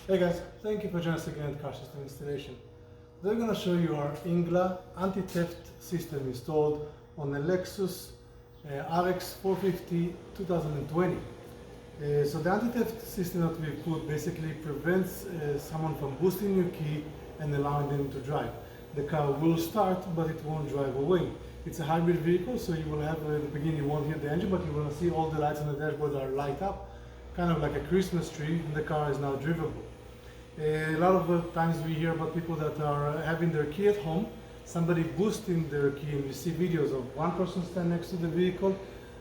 Hey guys, thank you for joining us again at Car System Installation. Today we're going to show you our IGLA anti-theft system installed on a Lexus RX 450 2020. So the anti-theft system that we put basically prevents someone from boosting your key and allowing them to drive. The car will start, but it won't drive away. It's a hybrid vehicle, so you will have, at the beginning you won't hear the engine, but you will see all the lights on the dashboard are light up, kind of like a Christmas tree, and the car is now drivable. A lot of the times we hear about people that are having their key at home, somebody boosting their key, and we see videos of one person stand next to the vehicle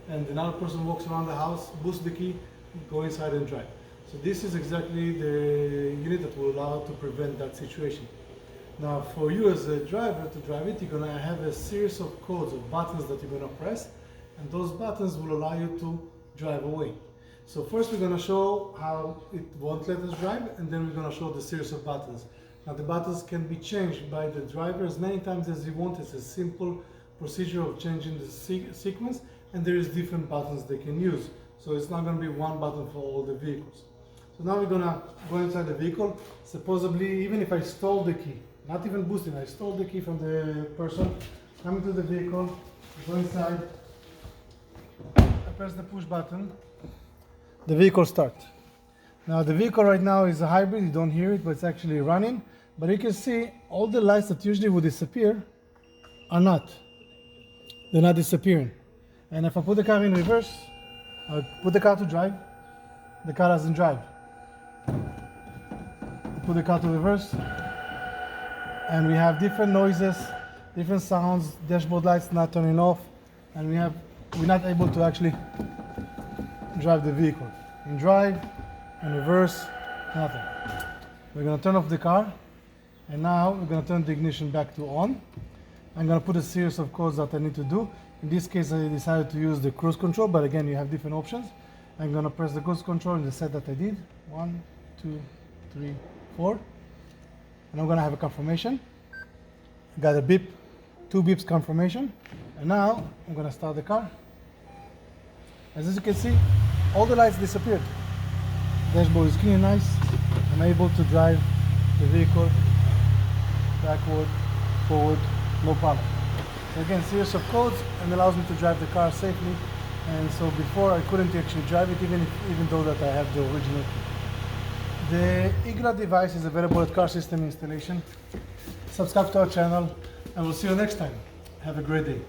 and another person walks around the house, boost the key, go inside and drive. So this is exactly the unit that will allow to prevent that situation. Now for you as a driver to drive it, you're going to have a series of codes or buttons that you're going to press, and those buttons will allow you to drive away. So first we're going to show how it won't let us drive, and then we're going to show the series of buttons. Now the buttons can be changed by the driver as many times as you want. It's a simple procedure of changing the sequence, and there is different buttons they can use. So it's not going to be one button for all the vehicles. So now we're going to go inside the vehicle. Supposedly, even if I stole the key, not even boosting, I stole the key from the person, come into the vehicle, go inside, I press the push button, the vehicle starts. Now the vehicle right now is a hybrid, you don't hear it, but it's actually running. But you can see all the lights that usually would disappear are not. They're not disappearing. And if I put the car in reverse, I put the car to drive, the car doesn't drive. Put the car to reverse, and we have different noises, different sounds, dashboard lights not turning off, and we're not able to actually drive the vehicle. In drive and reverse, nothing. We're going to turn off the car, and now we're going to turn the ignition back to on. I'm going to put a series of codes that I need to do. In this case, I decided to use the cruise control, but again, you have different options. I'm going to press the cruise control in the set that I did. 1, 2, 3, 4. And I'm going to have a confirmation. Got a beep, 2 beeps confirmation. And now I'm going to start the car. As you can see, all the lights disappeared. Dashboard is clean and nice. I'm able to drive the vehicle backward, forward, no problem. So again, series of codes, and allows me to drive the car safely. And so before I couldn't actually drive it, even though that I have the original key. The IGLA device is available at Car System Installation. Subscribe to our channel, and we'll see you next time. Have a great day.